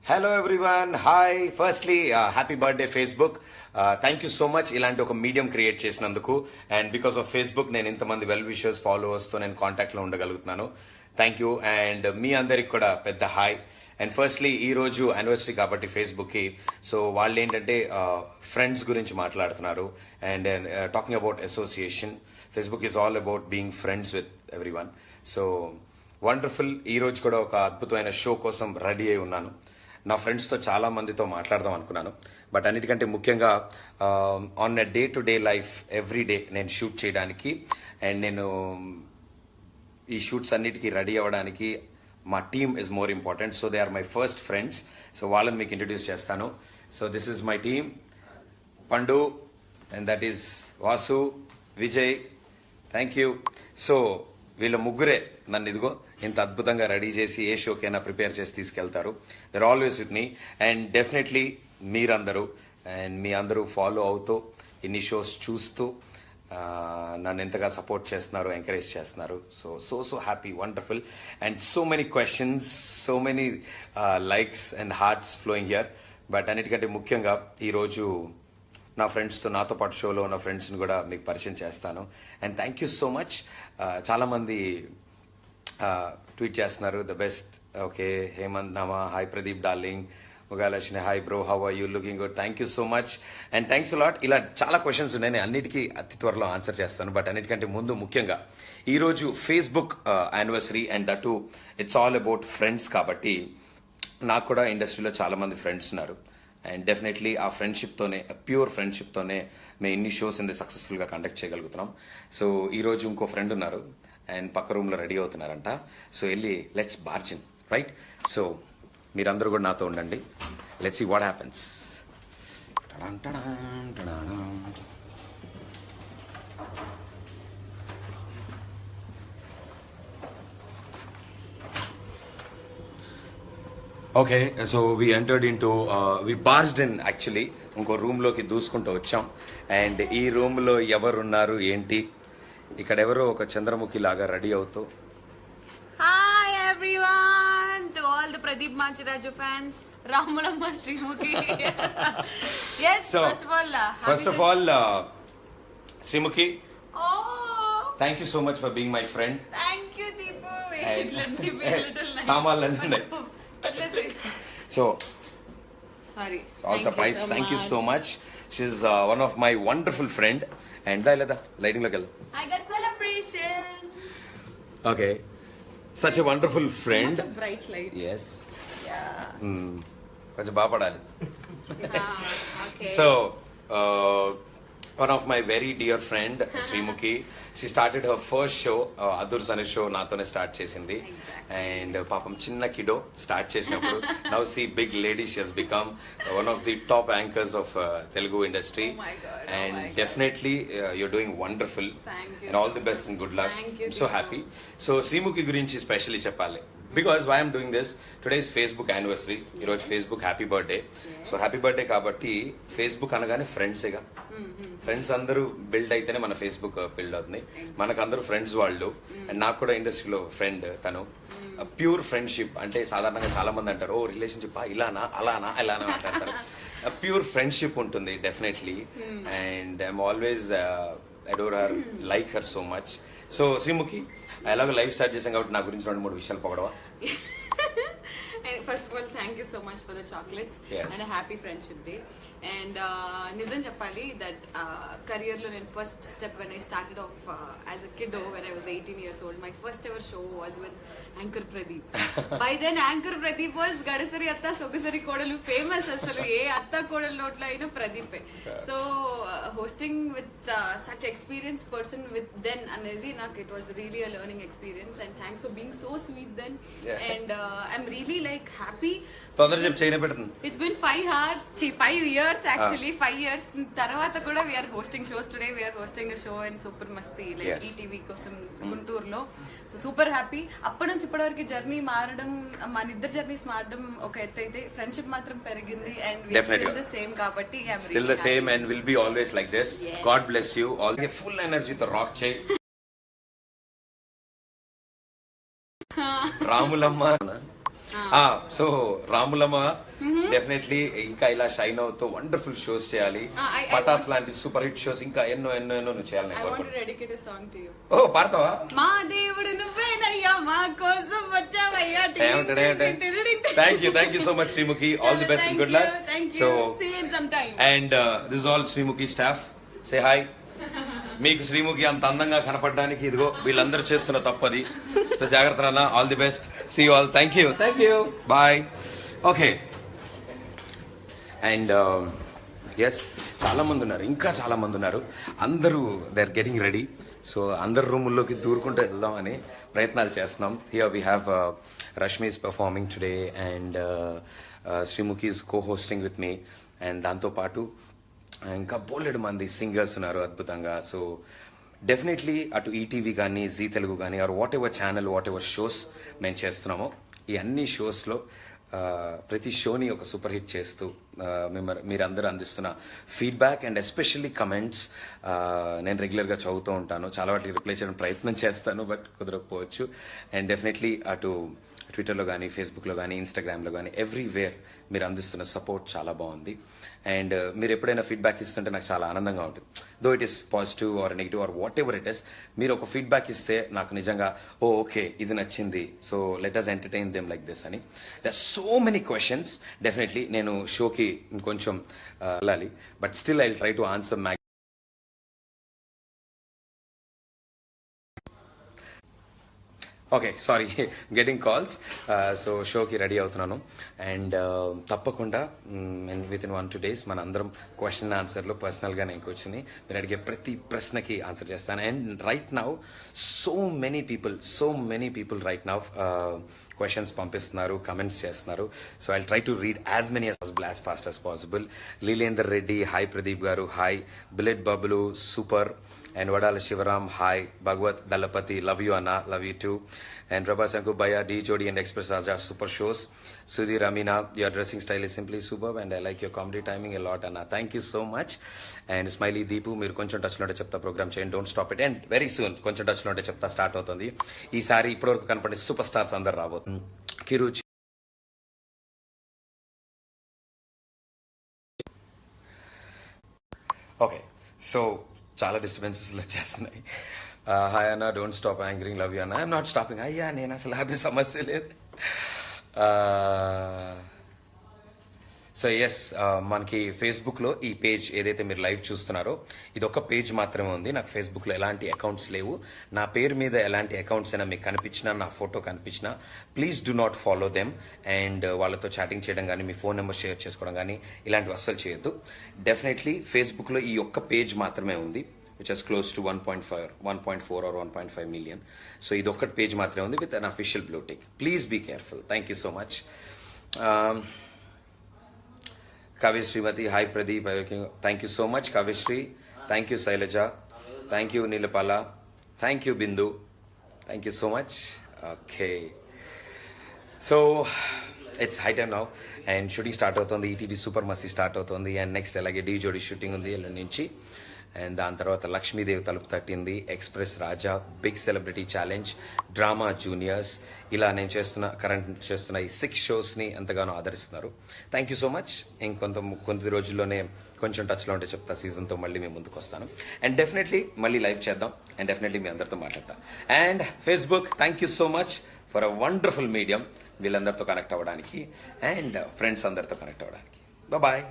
Hello everyone, hi. Firstly happy birthday Facebook. Thank you so much ఇలాంటి ఒక medium create చేసినందుకు. And because of Facebook నేను ఇంతమంది well wishers ఫాలోవర్స్తో నేను కాంటాక్ట్లో ఉండగలుగుతున్నాను. Thank you. అండ్ మీ అందరికి కూడా పెద్ద హాయ్. అండ్ ఫస్ట్లీ ఈ రోజు యానివర్సరీ కాబట్టి ఫేస్బుక్కి, సో వాళ్ళు ఏంటంటే ఫ్రెండ్స్ గురించి మాట్లాడుతున్నారు. And talking about association, Facebook is all about being friends with every one. So wonderful. ఈ రోజు కూడా ఒక అద్భుతమైన షో కోసం రెడీ అయి ఉన్నాను. నా ఫ్రెండ్స్తో చాలా మందితో మాట్లాడదాం అనుకున్నాను. బట్ అన్నిటికంటే ముఖ్యంగా on a day to day life every day నేను షూట్ చేయడానికి అండ్ నేను ఈ షూట్స్ అన్నిటికీ రెడీ అవ్వడానికి మా team is more important. So they are my first friends. So వాళ్ళని మీకు ఇంట్రడ్యూస్ చేస్తాను. So this is my team. Pandu and that is Vasu, Vijay. Thank you. So వీళ్ళ ముగ్గురే నన్ను ఇదిగో ఇంత అద్భుతంగా రెడీ చేసి ఏ షోకైనా ప్రిపేర్ చేసి తీసుకెళ్తారు. There always with me. And definitely మీరందరూ అండ్ మీ అందరూ ఫాలో అవుతూ ఇన్ని షోస్ చూస్తూ నన్ను ఎంతగా సపోర్ట్ చేస్తున్నారు, ఎంకరేజ్ చేస్తున్నారు. So happy, wonderful. And so many questions, so many likes and hearts flowing here. But అన్నిటికంటే ముఖ్యంగా ఈరోజు నా ఫ్రెండ్స్తో, నాతో పాటు షోలో ఉన్న ఫ్రెండ్స్ని కూడా మీకు పరిచయం చేస్తాను. And thank you so much. చాలామంది ట్వీట్ చేస్తున్నారు the best. Okay, Hemanth Nama, hi Pradeep darling, Mugalakshmi, hi bro, how are you, looking good. Thank you so much and thanks a lot. ఇలా చాలా క్వశ్చన్స్ ఉన్నాయి, నేను అన్నిటికీ అతి త్వరలో ఆన్సర్ చేస్తాను. బట్ అన్నిటికంటే ముందు ముఖ్యంగా ఈరోజు Facebook anniversary and that it's all about friends కాబట్టి నాకు కూడా ఇండస్ట్రీలో చాలామంది ఫ్రెండ్స్ ఉన్నారు. అండ్ డెఫినెట్లీ ఆ ఫ్రెండ్షిప్తోనే, ప్యూర్ ఫ్రెండ్షిప్తోనే మేము ఇన్ని షోస్ ఇంత సక్సెస్ఫుల్గా కండక్ట్ చేయగలుగుతున్నాం. సో ఈరోజు ఇంకో ఫ్రెండ్ ఉన్నారు అండ్ పక్క రూమ్లో రెడీ అవుతున్నారంట. సో వెళ్ళి లెట్స్ బార్జిన్, రైట్? సో మీరందరూ కూడా నాతో ఉండండి. Let's see what happens. Okay, so we entered in to we barged in actually. ఇంకో రూమ్లోకి దూసుకుంటూ వచ్చాం. అండ్ ఈ రూమ్లో ఎవరున్నారు ఏంటి? ఇక్కడ ఎవరో ఒక చంద్రముఖి లాగా రెడీ అవుతూ, hi everyone to all the Pradeep Machiraju fans, Ramulamma Sreemukhi. yes, so first of all Sreemukhi, oh, thank you so much for being my friend. thank you Deepu. Wait, let me be a little nice. సామాన్లు ఉన్నాయి. So sorry, all surprised. Thank you so much. She's one of my wonderful friend. And da lighting look. I got celebration. Okay, such a wonderful friend. What a bright light. Yes. Yeah. కొంచెం బాగా పడాలి. Okay. So one of my very dear friend Srimuki, she started her first show, Adurs అనే show నాతోనే start చేసింది. And పాపం చిన్న kiddo start చేసినప్పుడు now see big lady, she has become one of the top anchors of Telugu industry. And definitely you're doing wonderful and all the best and good luck. So happy. So Sreemukhi గురించి specially చెప్పాలి. Because why I'm doing this, today is Facebook anniversary. ఈరోజు Facebook happy birthday. So happy birthday కాబట్టి Facebook అనగానే ఫ్రెండ్సేగా. Friends అందరూ build అయితేనే మన Facebook build అవుతుంది. మనకు అందరూ ఫ్రెండ్స్ వాళ్ళు. అండ్ నాకు కూడా ఇండస్ట్రీలో ఫ్రెండ్ తను. ప్యూర్ ఫ్రెండ్షిప్ అంటే సాధారణంగా చాలా మంది అంటారు, ఓ రిలేషన్షిప్ ఇలానా అలానా ఇలానా అంటారు. ప్యూర్ ఫ్రెండ్షిప్ ఉంటుంది definitely. And I'm always adore her, like her so much. So Sreemukhi, ఎలాగో లైవ్ స్టార్ట్ చేసాం కాబట్టి నా గురించి 2-3 విషయాలు పొగడవా? And first of all, thank you so much for the chocolates. Yes. And a happy friendship day. And nizam cheppali that career lo nen first step when I started off as a kiddo when I was 18 years old, my first ever show was with Anchor Pradeep. By then Anchor Pradeep was Gadasari Atta Sogasari Kodalu famous asalu ఏ అత్త కోడలు నోట్లో అయినా ప్రదీపే. So hosting with such experienced person with then అనేది నాకు it was really a learning experience. And thanks for being so sweet then. And I'm really like happy. తొందర చెప్పి చేయనే పెడుతుంది. It's been 5 years actually. 5 years తర్వాత కూడా we're hosting shows. Today we're hosting a show in super Masti like ETV కోసం గుంటూరులో. So super happy. అప్పటి నుంచి ఇప్పటి వరకు జర్నీ మారడం, మన ఇద్దరు జర్నీస్ మారడం ఒక ఎత్తు అయితే, ఫ్రెండ్షిప్ మాత్రం పెరిగింది. అండ్ స్టిల్ ద సేమ్ కాబట్టి still the same and will be always like this. God bless you all. Full ఎనర్జీతో రాక్ చేయి. రాములమ్మ సో రాములమ్మ డెఫినెట్లీ ఇంకా ఇలా షైన్ అవుతూ వండర్ఫుల్ షోస్ చేయాలి. పటాస్ లాంటి సూపర్ హిట్ షోస్ ఇంకా ఎన్నో ఎన్నో ఎన్నో నువ్వు చేయాలని I want to dedicate a song to you. ఓ పాడతావా? మా దేవుడు నువ్వేనయ్యా మా కోసం వచ్చావయ్యా. Thank you so much Sreemukhi. All the best and good luck. So see you in some time. And this all Sreemukhi staff. Say hi. మీకు శ్రీముఖి అంత అందంగా కనపడడానికి ఇదిగో వీళ్ళందరూ చేస్తున్న తప్పది. సో జాగ్రత్త అన్న. All the best. See you all. Thank you bye. Okay. And yes, చాలా మంది ఉన్నారు, ఇంకా చాలా మంది ఉన్నారు. అందరూ they are getting ready. So అందరు రూముల్లోకి దూరుకుంటూ వెళ్దాం అని ప్రయత్నాలు చేస్తున్నాం. Here we have Rashmi is performing today and Sreemukhi is co hosting with me. And దాంతోపాటు ఇంకా బోలెడు మంది సింగర్స్ ఉన్నారు అద్భుతంగా. సో డెఫినెట్లీ అటు ఈటీవీ కానీ, జీ తెలుగు కానీ, or whatever channel, what ever shows మేము చేస్తున్నామో ఈ అన్ని షోస్లో ప్రతి షోని ఒక సూపర్ హిట్ చేస్తూ మీరందరూ అందిస్తున్న ఫీడ్బ్యాక్ అండ్ ఎస్పెషల్లీ కమెంట్స్ నేను రెగ్యులర్గా చదువుతూ ఉంటాను. చాలా వాటికి రిప్లై చేయడానికి ప్రయత్నం చేస్తాను, బట్ కుదరకపోవచ్చు. అండ్ డెఫినెట్లీ అటు ట్విట్టర్లో కానీ, ఫేస్బుక్లో కానీ, ఇన్స్టాగ్రామ్లో కానీ ఎవ్రీవేర్ మీరు అందిస్తున్న సపోర్ట్ చాలా బాగుంది. అండ్ మీరు ఎప్పుడైనా ఫీడ్బ్యాక్ ఇస్తుంటే నాకు చాలా ఆనందంగా ఉంటుంది. Though it is positive or negative or whatever it is, మీరు ఒక ఫీడ్బ్యాక్ ఇస్తే నాకు నిజంగా ఓకే ఇది నచ్చింది, so let us entertain them like this అని. There are so many questions. Definitely నేను షోకి ఇంకొంచెం వెళ్ళాలి, but still I will try to answer maximum. Okay, sorry, getting calls. So షోకి రెడీ అవుతున్నాను. అండ్ తప్పకుండా విత్ ఇన్ 1-2 days మన అందరం క్వశ్చన్ ఆన్సర్లో పర్సనల్గా నేను కూర్చుని మీరు అడిగే ప్రతి ప్రశ్నకి ఆన్సర్ చేస్తాను. And right now so many people right now questions పంపిస్తున్నారు, కమెంట్స్ చేస్తున్నారు. So I try to read as many as fast as possible. Leelender Reddy hi, Pradeep garu hi, bullet Babulu super, and Vadala Sivaram hi, Bhagavat Dalapathi love you అన్న, love you too, and Prabha శంకు భయ, Dhee Jodi and express Raja super shows, Sudheer Ameena your dressing style is simply super and I like your comedy timing a lot అన్న, thank you so much. And smiley Deepu మీరు కొంచెం టచ్లో ఉంటే చెప్తా programme చేయండి, don't stop it. And very soon కొంచెం టచ్లో ఉంటే చెప్తా స్టార్ట్ అవుతుంది. ఈసారి ఇప్పటివరకు కనపడే సూపర్ స్టార్స్ అందరు రాబోతుంది. కిరుచి ఓకే. సో చాలా డిస్టర్బెన్సెస్లు వచ్చేస్తున్నాయి. హాయ్ అన్న, don't stop anchoring, love you అన్న. I'm not stopping. అయ్యా నేను అసలు అదే సమస్య లేదు. సో ఎస్, మనకి ఫేస్బుక్లో ఈ పేజ్ ఏదైతే మీరు లైవ్ చూస్తున్నారో ఇది ఒక పేజ్ మాత్రమే ఉంది. నాకు ఫేస్బుక్లో ఎలాంటి అకౌంట్స్ లేవు. నా పేరు మీద ఎలాంటి అకౌంట్స్ అయినా మీకు కనిపించినా, నా ఫోటో కనిపించినా please do not follow them. And వాళ్ళతో చాటింగ్ చేయడం కానీ, మీ ఫోన్ నెంబర్ షేర్ చేసుకోవడం కానీ ఇలాంటివి అస్సలు చేయొద్దు. డెఫినెట్లీ ఫేస్బుక్లో ఈ ఒక్క పేజ్ మాత్రమే ఉంది, which is close to 1.4 or 1.5 million. So ఇది ఒక్కటి పేజ్ మాత్రమే ఉంది with an official blue tick. Please be careful. Thank you so much. Kavya Srimati, hi Pradeep. Thank you so much Kavyashree. Thank you Sailaja. Thank you Nilapala. Thank you Bindu. Thank you so much. Okay. So it's high time now and shooting start అవుతుంది. ETV super Masti start అవుతుంది. And next అలాగే Dhee Jodi shooting ఉంది ఎల్లుండి నుంచి. And దాని తర్వాత Lakshmidevi Thalupu Thattindi, express Raja, big celebrity challenge, drama juniors, ఇలా నేను చేస్తున్న ఈ 6 షోస్ని ఎంతగానో ఆదరిస్తున్నారు. Thank you so much. కొద్ది రోజుల్లోనే కొంచెం టచ్లో ఉంటే చెప్తా, సీజన్తో మళ్ళీ మేము ముందుకు వస్తాను. అండ్ డెఫినెట్లీ మళ్ళీ లైవ్ చేద్దాం. అండ్ డెఫినెట్లీ మీ అందరితో మాట్లాడతాం. And Facebook, thank you so much for a wonderful medium వీళ్ళందరితో కనెక్ట్ అవ్వడానికి అండ్ ఫ్రెండ్స్ అందరితో కనెక్ట్ అవ్వడానికి. బాయ్.